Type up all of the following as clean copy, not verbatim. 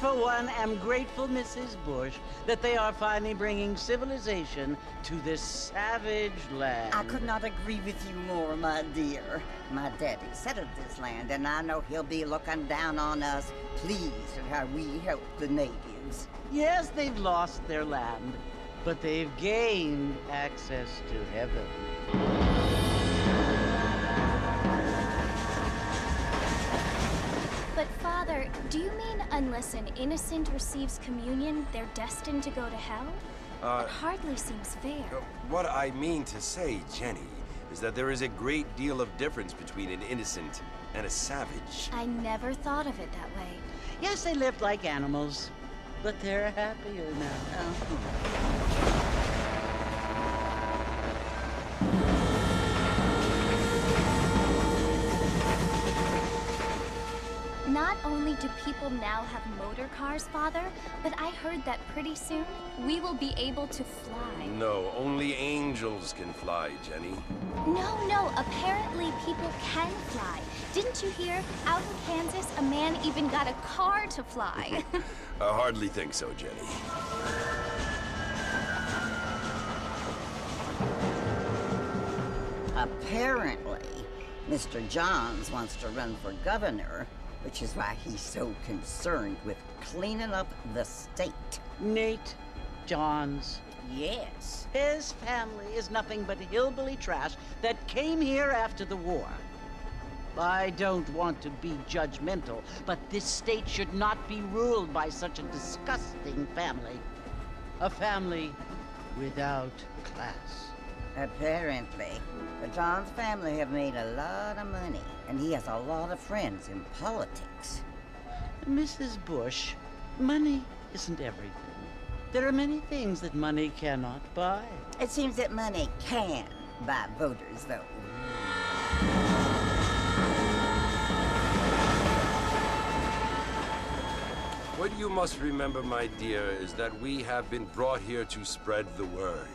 for one, am grateful, Mrs. Bush, that they are finally bringing civilization to this savage land. I could not agree with you more, my dear. My daddy settled this land, and I know he'll be looking down on us, pleased at how we help the natives. Yes, they've lost their land, but they've gained access to heaven. But Father, do you mean unless an innocent receives communion, they're destined to go to hell? It hardly seems fair. What I mean to say, Jenny, is that there is a great deal of difference between an innocent and a savage. I never thought of it that way. Yes, they lived like animals, but they're happier now. Not only do people now have motor cars, Father, but I heard that pretty soon we will be able to fly. No, only angels can fly, Jenny. No, apparently people can fly. Didn't you hear? Out in Kansas, a man even got a car to fly. I hardly think so, Jenny. Apparently, Mr. Johns wants to run for governor, which is why he's so concerned with cleaning up the state. Nate Johns. Yes. His family is nothing but hillbilly trash that came here after the war. I don't want to be judgmental, but this state should not be ruled by such a disgusting family. A family without class. Apparently, the Johns family have made a lot of money, and he has a lot of friends in politics. Mrs. Bush, money isn't everything. There are many things that money cannot buy. It seems that money can buy voters, though. What you must remember, my dear, is that we have been brought here to spread the word.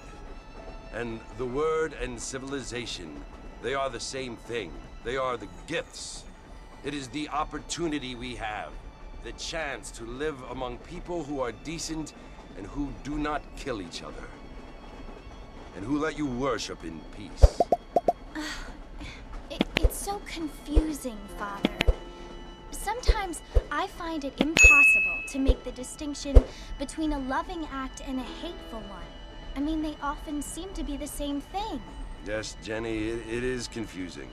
And the word and civilization, they are the same thing. They are the gifts. It is the opportunity we have, the chance to live among people who are decent and who do not kill each other, and who let you worship in peace. It's so confusing, Father. Sometimes I find it impossible to make the distinction between a loving act and a hateful one. I mean, they often seem to be the same thing. Yes, Jenny, it is confusing.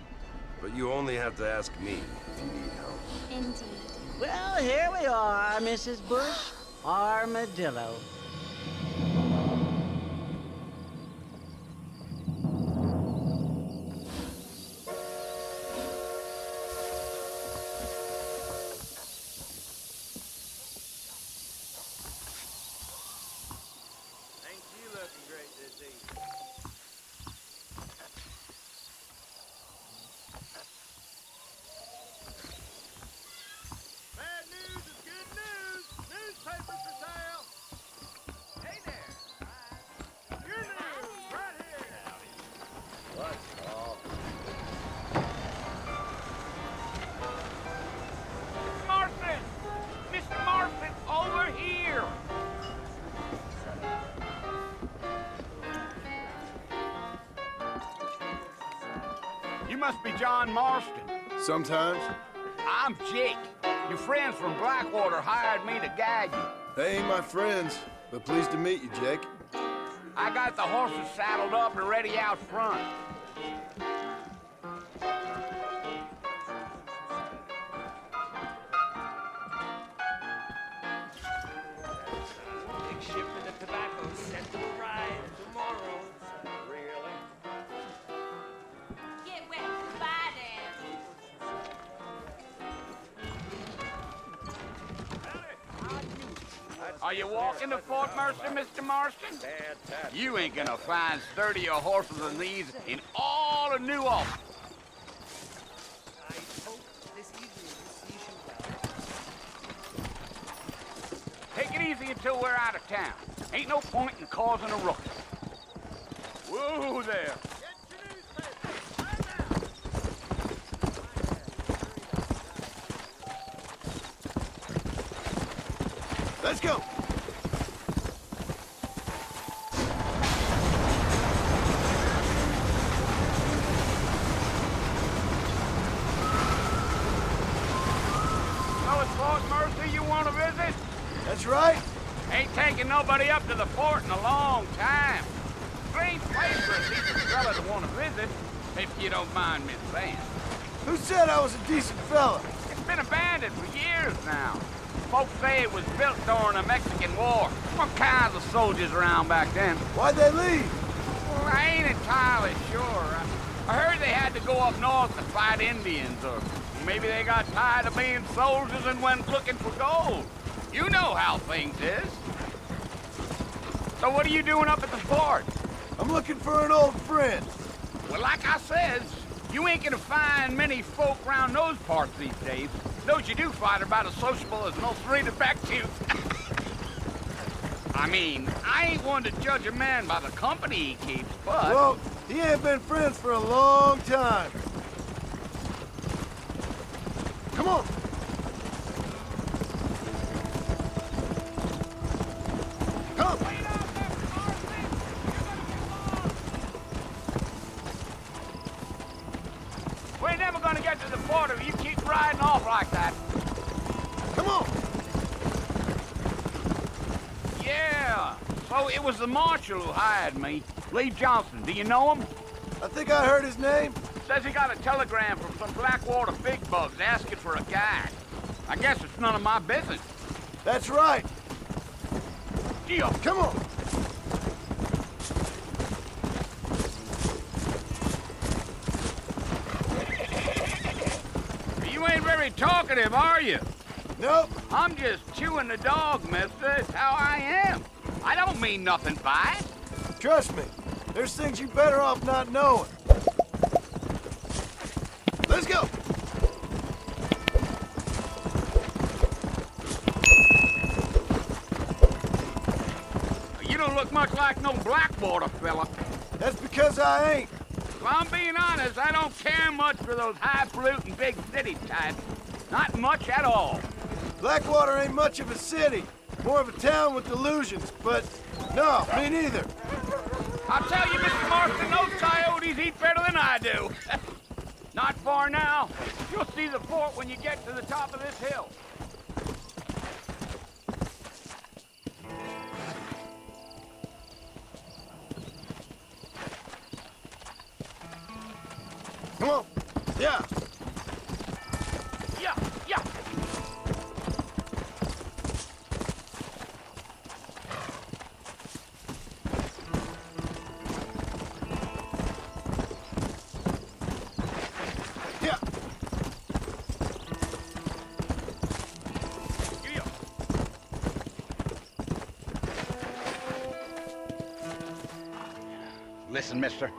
But you only have to ask me if you need help. Indeed. Well, here we are, Mrs. Bush. Armadillo. You must be John Marston. Sometimes. I'm Jake. Your friends from Blackwater hired me to guide you. They ain't my friends, but pleased to meet you, Jake. I got the horses saddled up and ready out front. Big shipment of tobacco set to arrive tomorrow. Really? Get wet, bye, Dad. Are you walking to Fort Mercer, Mr. Marston? Fantastic. You ain't gonna find sturdier horses than these in all of New Ulm. I hope this evening sees you well. Take it easy until we're out of town. Ain't no point in causing a ruckus. Whoa there. Let's go! So it's Fort Mercy you want to visit? That's right. Ain't taking nobody up to the fort in a long time. Strange place for a decent fella to want to visit, if you don't mind me saying. Who said I was a decent fella? It's been abandoned for years now. Folks say it was built during the Mexican War. All kinds of soldiers around back then. Why'd they leave? Well, I ain't entirely sure. I heard they had to go up north to fight Indians, or maybe they got tired of being soldiers and went looking for gold. You know how things is. So what are you doing up at the fort? I'm looking for an old friend. Well, like I says, you ain't gonna find many folk around those parts these days. Those you do find are about as sociable as most read back to you. I mean, I ain't one to judge a man by the company he keeps, but... Well, he ain't been friends for a long time. Come on! Come! We're never gonna get to the fort if you keep riding off like that. Come on! Yeah, so it was the marshal who hired me. Lee Johnson, do you know him? I think I heard his name. Says he got a telegram from some Blackwater big bugs asking for a guide. I guess it's none of my business. That's right. Deal. Come on! You ain't very talkative, are you? Nope. I'm just chewing the dog, mister. It's how I am. I don't mean nothing by it. Trust me, there's things you better off not knowing. Let's go! You don't look much like no Blackwater fella. That's because I ain't. If I'm being honest, I don't care much for those highfalutin big city types. Not much at all. Blackwater ain't much of a city. More of a town with delusions, but no, me neither. I'll tell you, Mr. Marston, those coyotes eat better than I do. Not far now. You'll see the fort when you get to the top of this hill. Come on. Yeah. Yeah, yeah. Yeah. Yeah. Listen, mister.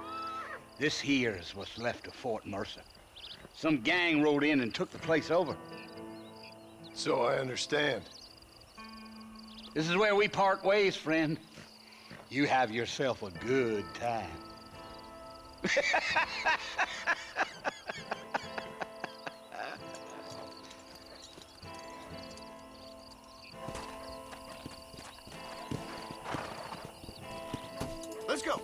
This here is what's left of Fort Mercer. Some gang rode in and took the place over. So I understand. This is where we part ways, friend. You have yourself a good time. Let's go.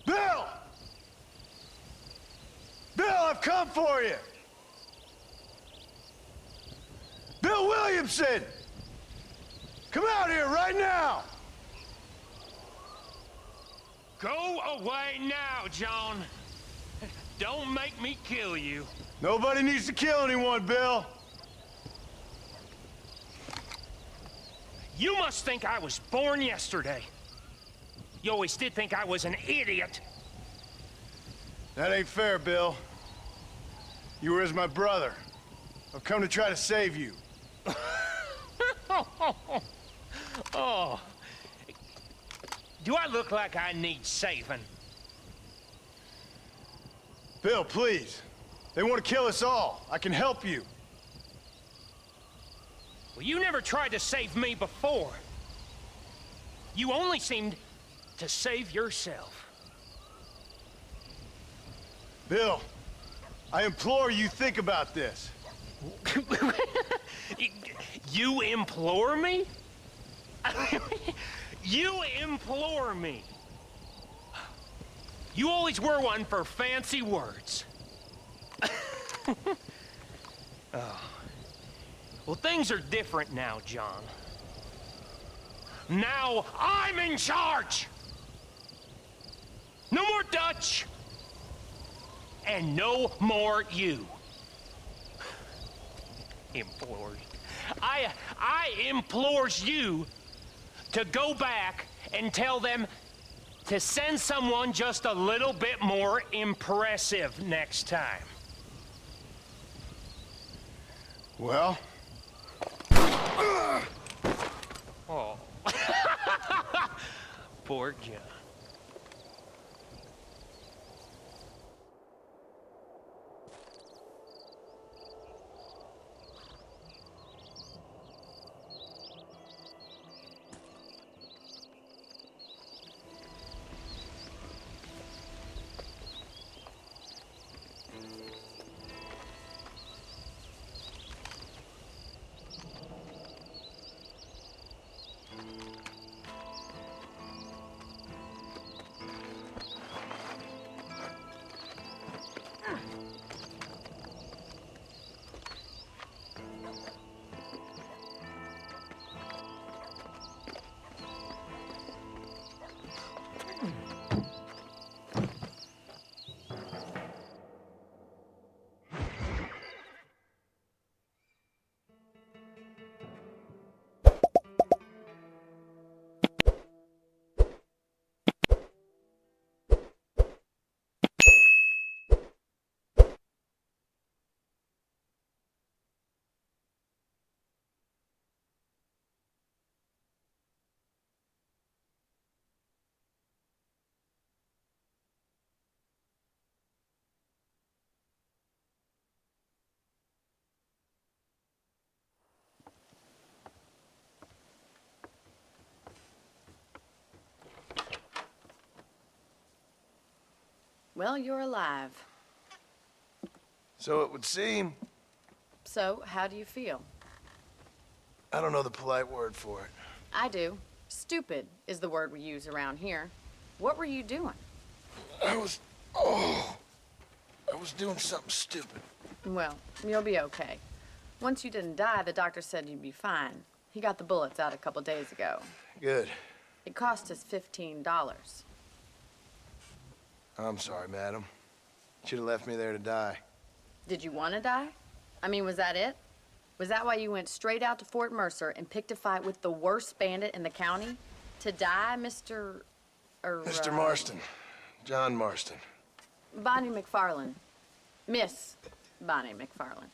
Bill! Bill, I've come for you! Bill Williamson! Come out here right now! Go away now, John. Don't make me kill you. Nobody needs to kill anyone, Bill. You must think I was born yesterday. You always did think I was an idiot. That ain't fair, Bill. You were as my brother. I've come to try to save you. Oh. Do I look like I need saving? Bill, please. They want to kill us all. I can help you. Well, you never tried to save me before. You only seemed to save yourself. Bill, I implore you think about this. You implore me? You implore me. You always were one for fancy words. Oh. Well, things are different now, John. Now I'm in charge! No more Dutch! And no more you. Implores. I implores you to go back and tell them to send someone just a little bit more impressive next time. Well? Oh. Poor John. Well, you're alive. So it would seem. So, how do you feel? I don't know the polite word for it. I do. Stupid is the word we use around here. What were you doing? I was doing something stupid. Well, you'll be okay. Once you didn't die, the doctor said you'd be fine. He got the bullets out a couple days ago. Good. It cost us $15. I'm sorry, madam. Should have left me there to die. Did you want to die? I mean, was that it? Was that why you went straight out to Fort Mercer and picked a fight with the worst bandit in the county? To die, Mr. Mr. Marston. John Marston. Bonnie McFarland. Miss Bonnie McFarland.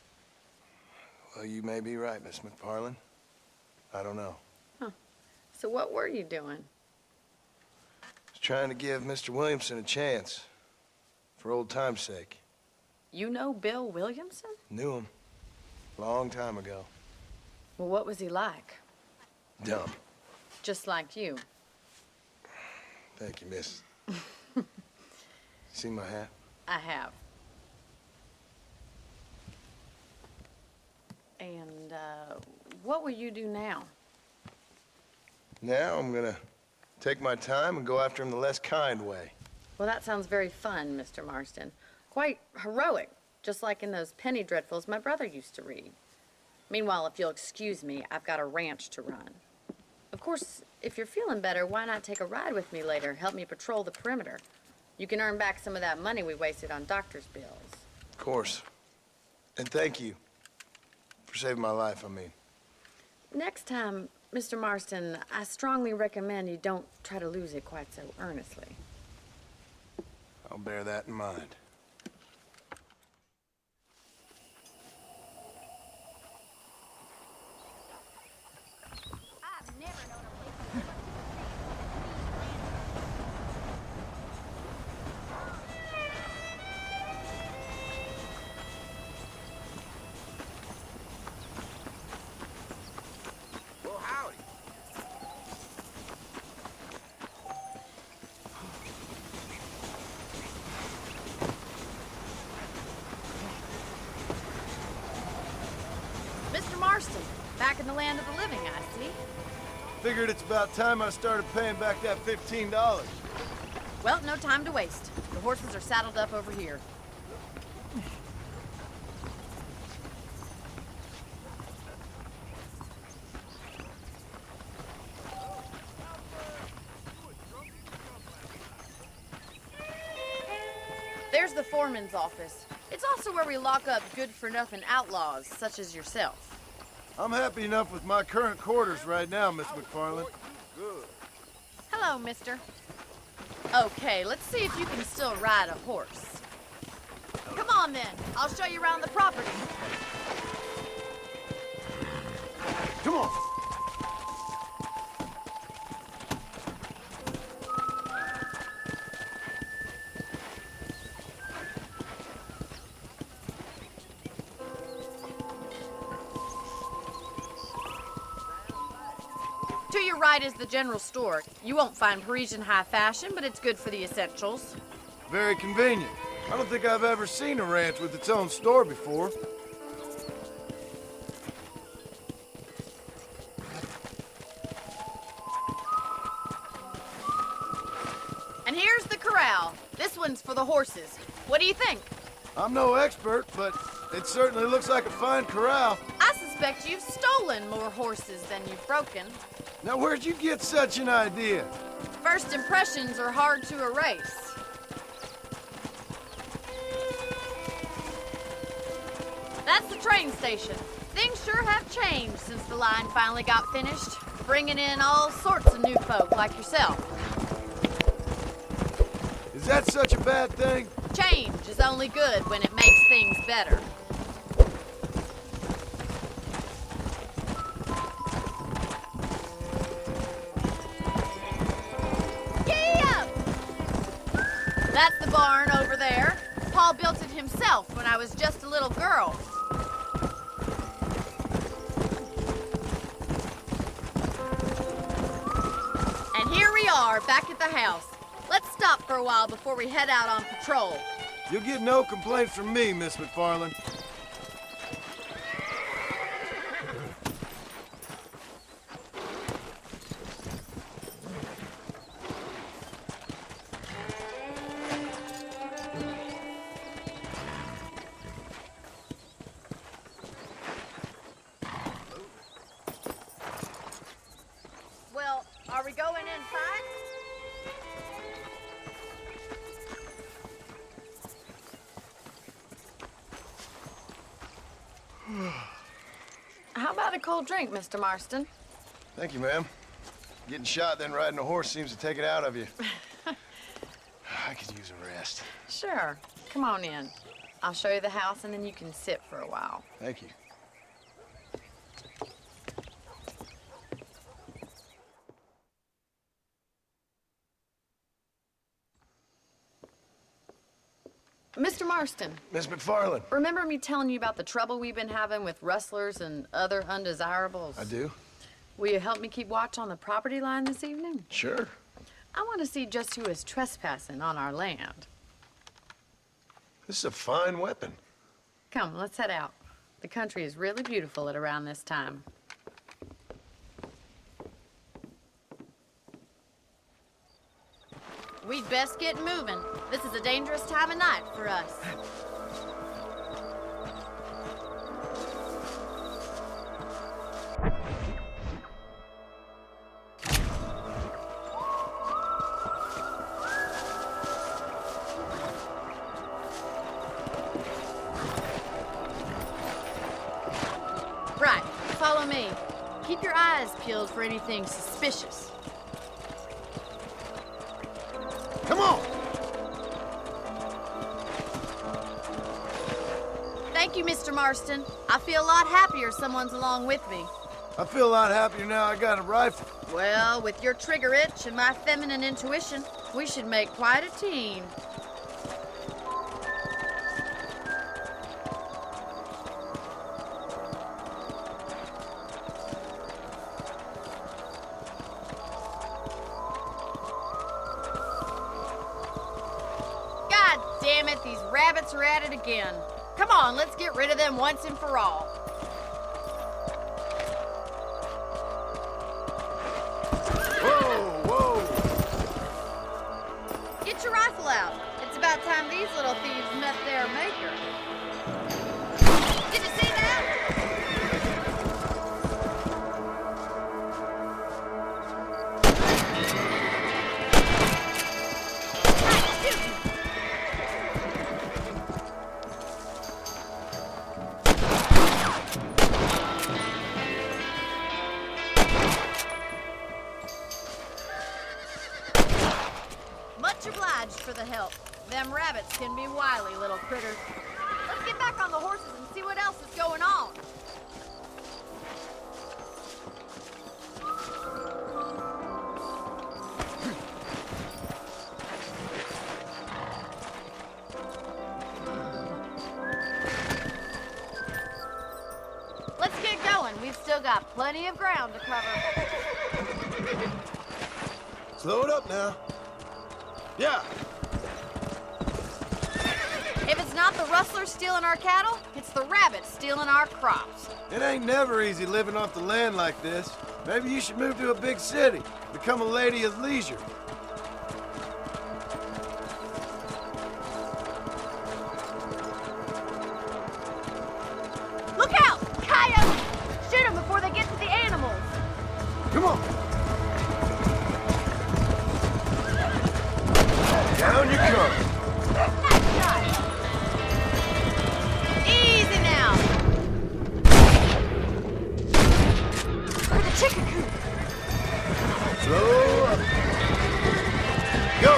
Well, you may be right, Miss McFarland. I don't know. Huh. So what were you doing? I was trying to give Mr. Williamson a chance. For old time's sake. You know Bill Williamson? Knew him. Long time ago. Well, what was he like? Dumb. Just like you. Thank you, miss. See my hat? I have. And, what will you do now? Now I'm gonna take my time and go after him the less kind way. Well, that sounds very fun, Mr. Marston. Quite heroic, just like in those penny dreadfuls my brother used to read. Meanwhile, if you'll excuse me, I've got a ranch to run. Of course, if you're feeling better, why not take a ride with me later? Help me patrol the perimeter. You can earn back some of that money we wasted on doctor's bills. Of course. And thank you for saving my life, I mean. Next time, Mr. Marston, I strongly recommend you don't try to lose it quite so earnestly. I'll bear that in mind. I've never known a place like Marston, back in the land of the living, I see. Figured it's about time I started paying back that $15. Well, no time to waste. The horses are saddled up over here. There's the foreman's office. It's also where we lock up good-for-nothing outlaws, such as yourself. I'm happy enough with my current quarters right now, Miss McFarland. Hello, mister. Okay, let's see if you can still ride a horse. Come on, then. I'll show you around the property. Come on. To your right is the general store. You won't find Parisian high fashion, but it's good for the essentials. Very convenient. I don't think I've ever seen a ranch with its own store before. And here's the corral. This one's for the horses. What do you think? I'm no expert, but it certainly looks like a fine corral. I suspect you've stolen more horses than you've broken. Now, where'd you get such an idea? First impressions are hard to erase. That's the train station. Things sure have changed since the line finally got finished, bringing in all sorts of new folk like yourself. Is that such a bad thing? Change is only good when it makes things better. That's the barn over there. Paul built it himself when I was just a little girl. And here we are, back at the house. Let's stop for a while before we head out on patrol. You'll get no complaints from me, Miss McFarland. Well, are we going inside? How about a cold drink, Mr. Marston? Thank you, ma'am. Getting shot, then riding a horse seems to take it out of you. I could use a rest. Sure. Come on in. I'll show you the house, and then you can sit for a while. Thank you. Mr. Marston, Miss McFarland. remember me telling you about the trouble we've been having with rustlers and other undesirables? I do. Will you help me keep watch on the property line this evening? Sure. I want to see just who is trespassing on our land. This is a fine weapon. Come, let's head out. The country is really beautiful at around this time. We'd best get moving. This is a dangerous time of night for us. Right, follow me. Keep your eyes peeled for anything suspicious. Come on! Thank you, Mr. Marston. I feel a lot happier someone's along with me. I feel a lot happier now I got a rifle. Well, with your trigger itch and my feminine intuition, we should make quite a team. God damn it, these rabbits are at it again. Come on, let's get rid of them once and for all. about time these little thieves met their maker. Did you see that? Much obliged for the help. Them rabbits can be wily little critters. Let's get back on the horses and see what else is going on. Let's get going. We've still got plenty of ground to cover. Slow it up now. Yeah. If it's not the rustlers stealing our cattle, it's the rabbits stealing our crops. It ain't never easy living off the land like this. Maybe you should move to a big city. Become a lady of leisure. Look out! Coyotes! Shoot them before they get to the animals. Come on. Down you come. Nice shot. Easy now. For the chicken coop. Slow up. Go.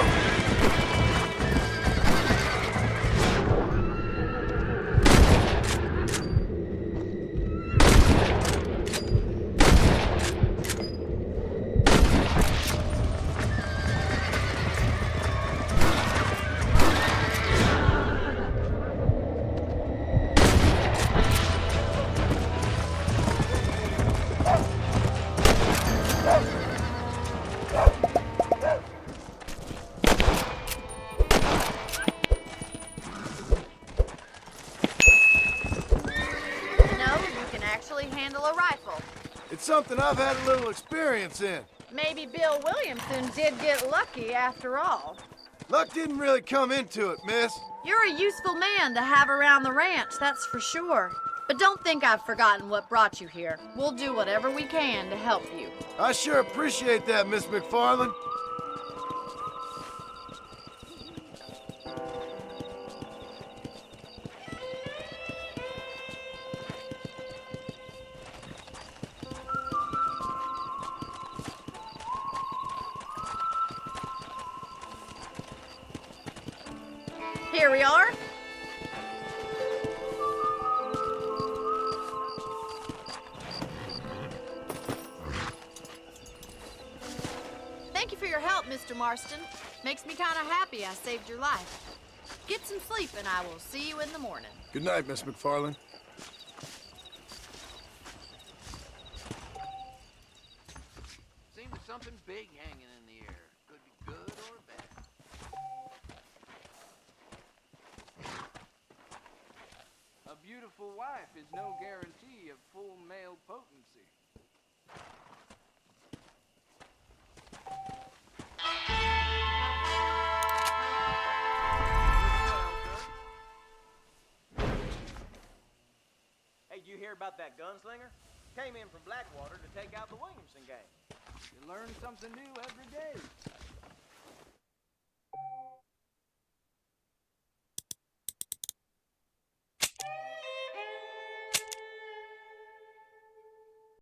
Handle a rifle. It's something I've had a little experience in. Maybe Bill Williamson did get lucky after all. Luck didn't really come into it, miss. You're a useful man to have around the ranch, that's for sure. But don't think I've forgotten what brought you here. We'll do whatever we can to help you. I sure appreciate that, Miss McFarland. Here we are. Thank you for your help, Mr. Marston. Makes me kind of happy I saved your life. Get some sleep and I will see you in the morning. Good night, Miss McFarland. Seems there's something big hanging in the air. Could be good or bad. A beautiful wife is no guarantee of full male potency. Hey, did you hear about that gunslinger? Came in from Blackwater to take out the Williamson gang. You learn something new every day.